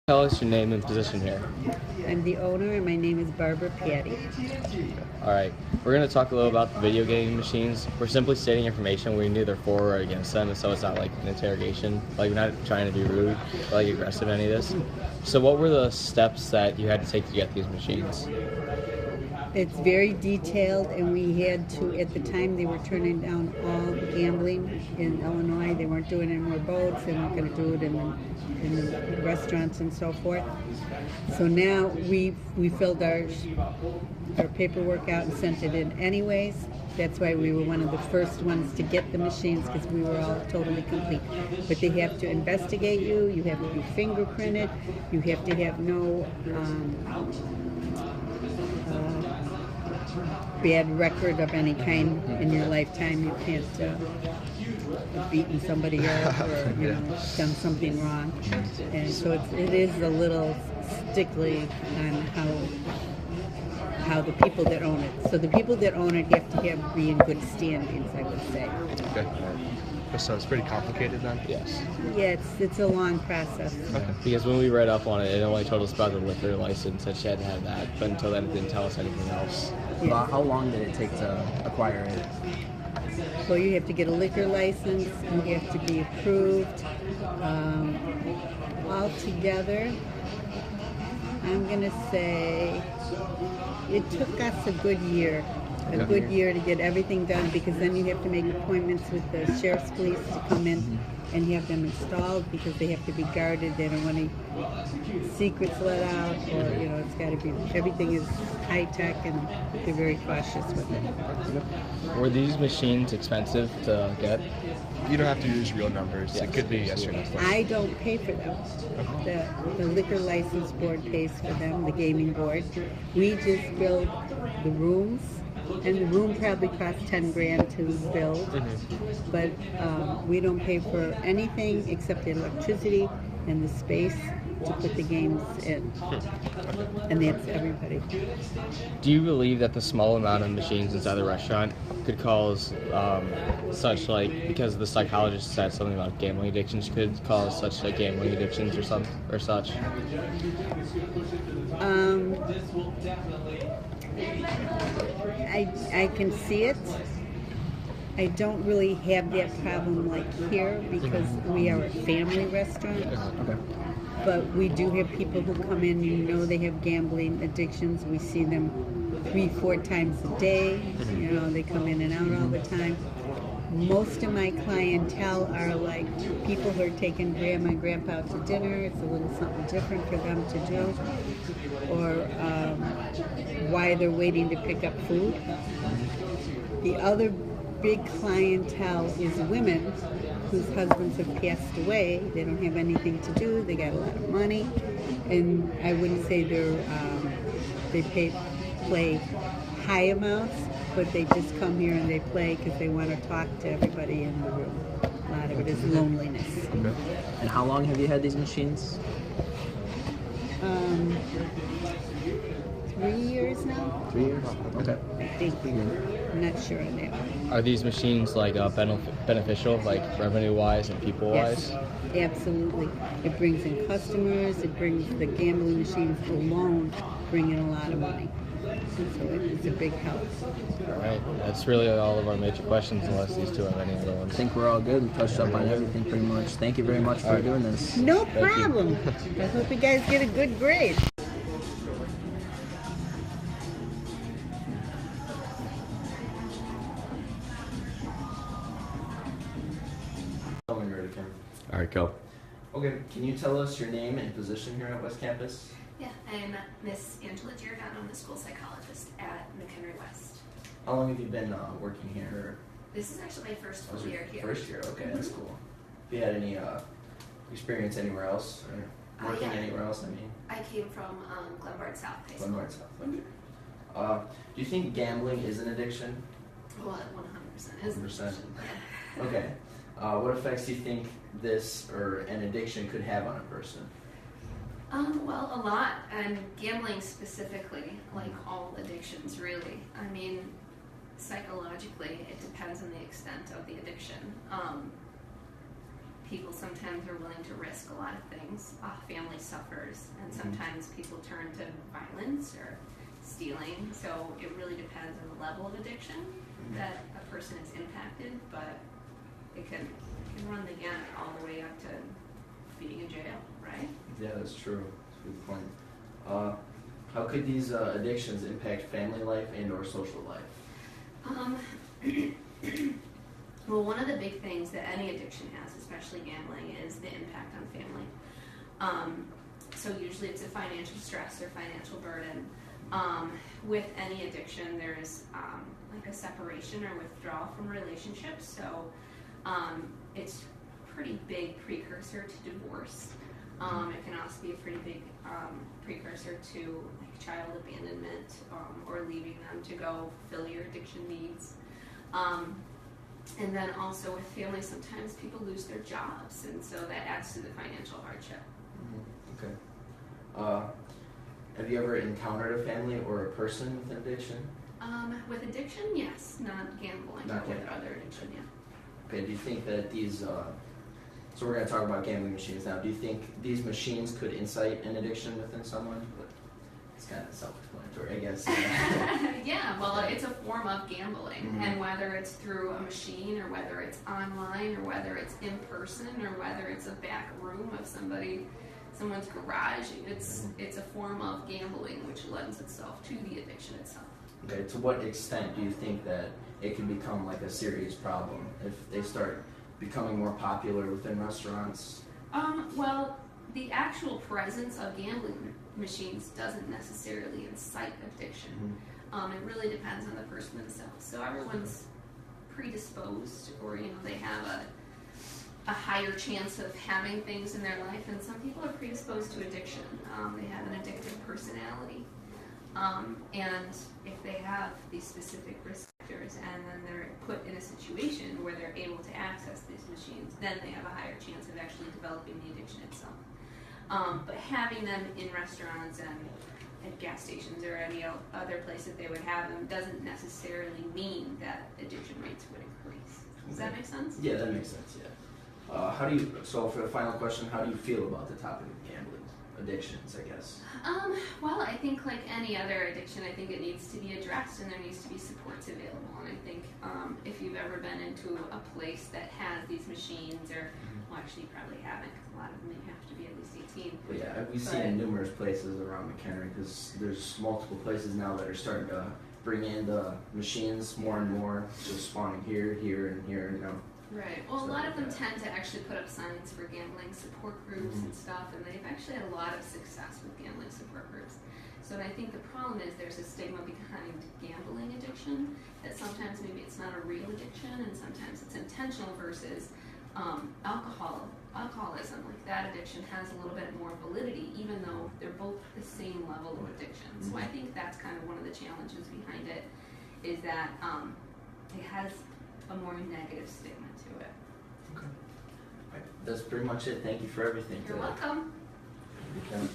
Tell us your name and position here. I'm the owner, and my name is Barbara Patty. All right, we're going to talk a little about the video game machines. We're simply stating information. We're neither for or against them, so it's not like an interrogation. Like, we're not trying to be rude or like aggressive in any of this. So what were the steps that you had to take to get these machines? It's very detailed, and we had to, at the time, they were turning down all the gambling in Illinois. They weren't doing any more boats. They weren't going to do it in the restaurants and so forth. So now we filled our paperwork out and sent it in anyways. That's why we were one of the first ones to get the machines, because we were all totally complete. But they have to investigate you. You have to be fingerprinted. You have to have no bad record of any kind in your lifetime. You can't have beaten somebody up or done something wrong. And so it is a little stickly on how the people that own it. So the people that own it have to be in good standings, I would say. Okay. So it's pretty complicated then? Yes. Yeah, it's a long process. Okay. Because when we read up on it, it only told us about the liquor license, that she had to have that, but until then it didn't tell us anything else. Yeah. Well, how long did it take to acquire it? So you have to get a liquor license, you have to be approved. Altogether, I'm going to say it took us a good year. A good year to get everything done, because then you have to make appointments with the sheriff's police to come in and have them installed, because they have to be guarded. They don't want any secrets let out, or it's got to be, everything is high tech, and they're very cautious with it. Were these machines expensive to get? You don't have to use real numbers. Yes. It could be yes or no. I don't pay for them. The liquor license board pays for them, the gaming board. We just build the rooms. And the room probably costs $10,000 to build, but we don't pay for anything except the electricity and the space to put the games in, and that's everybody. Do you believe that the small amount of machines inside the restaurant could cause such, like, because the psychologist said something about gambling addictions, could cause such like gambling addictions or such? I can see it. I don't really have that problem like here, because we are a family restaurant. Okay. But we do have people who come in, they have gambling addictions. We see them 3-4 times a day. They come in and out all the time. Most of my clientele are like people who are taking grandma and grandpa out to dinner. It's a little something different for them to do. Or why they're waiting to pick up food. The other big clientele is women whose husbands have passed away. They don't have anything to do. They got a lot of money, and I wouldn't say they play high amounts, but they just come here and they play because they want to talk to everybody in the room. A lot of it is loneliness. Okay. And how long have you had these machines? 3 years now, 3 years? Okay. I think. I'm not sure on that one. Are these machines like beneficial, like revenue-wise and people-wise? Yes, absolutely. It brings in customers. It brings the gambling machines alone bring in a lot of money. So it's a big help. All right, that's really all of our major questions, unless these two have any other I ones. think we're all good. We touched up on everything pretty much. Thank you very much for doing this. No Thank you. problem. I hope you guys get a good grade. When you're ready, Kim. All right, go. Okay, can you tell us your name and position here at West Campus? Yeah, I'm Miss Angela Giordano. I'm the school psychologist at McHenry West. How long have you been working here? This is actually my first full Was it year here. First year, okay, that's cool. Have you had any experience anywhere else, or working Yeah. anywhere else? I mean, I came from Glenbard South High School. Glenmore itself. Okay. Do you think gambling is an addiction? Well, 100% is. 100%. Okay. What effects do you think this or an addiction could have on a person? Well, a lot, and gambling specifically, like all addictions, really. I mean, psychologically, it depends on the extent of the addiction. people sometimes are willing to risk a lot of things. Family suffers, and sometimes people turn to violence or stealing. So it really depends on the level of addiction that a person is impacted, but it can run the gamut all the way up to being in jail, right? Yeah, that's true. That's a good point. How could these addictions impact family life and or social life? Well, one of the big things that any addiction has, especially gambling, is the impact on family. So usually it's a financial stress or financial burden. With any addiction, there's like a separation or withdrawal from relationships. So it's a pretty big precursor to divorce. It can also be a pretty big precursor to like child abandonment or leaving them to go fulfill your addiction needs. And then also with families, sometimes people lose their jobs, and so that adds to the financial hardship. Okay. Have you ever encountered a family or a person with an addiction? With addiction, yes. Not gambling, Not but with gambling. other addiction, yeah. Okay, do you think that these, so we're going to talk about gambling machines now. Do you think these machines could incite an addiction within someone? It's kind of self-explanatory, I guess. Yeah, well, it's a form of gambling, and whether it's through a machine or whether it's online or whether it's in person or whether it's a back room of someone's garage, it's a form of gambling which lends itself to the addiction itself. Okay, to what extent do you think that it can become like a serious problem if they start becoming more popular within restaurants? Well, the actual presence of gambling machines doesn't necessarily incite addiction. It really depends on the person themselves. So everyone's predisposed, or they have a higher chance of having things in their life, and some people are predisposed to addiction. They have an addictive personality. And if they have these specific risk factors and then they're put in a situation where they're able to access these machines, then they have a higher chance of actually developing the addiction itself. But having them in restaurants and at gas stations or any other place that they would have them doesn't necessarily mean that addiction rates would increase. Does that make sense? Yeah, that makes sense, yeah. So for the final question, how do you feel about the topic of gambling? Addictions, I guess. Well, I think like any other addiction, I think it needs to be addressed and there needs to be supports available. And I think if you've ever been into a place that has these machines, or well, actually you probably haven't, because a lot of them you have to be at least 18. But yeah, we've seen in numerous places around McHenry, because there's multiple places now that are starting to bring in the machines more and more, just spawning here, here, and here, Right. Well, a lot of them tend to actually put up signs for gambling support groups and stuff, and they've actually had a lot of success with gambling support groups. So I think the problem is there's a stigma behind gambling addiction, that sometimes maybe it's not a real addiction, and sometimes it's intentional versus alcoholism. Like that addiction has a little bit more validity, even though they're both the same level of addiction. So I think that's kind of one of the challenges behind it, is that it has a more negative stigma to it. Okay. All right. That's pretty much it. Thank you for everything. You're welcome. Okay.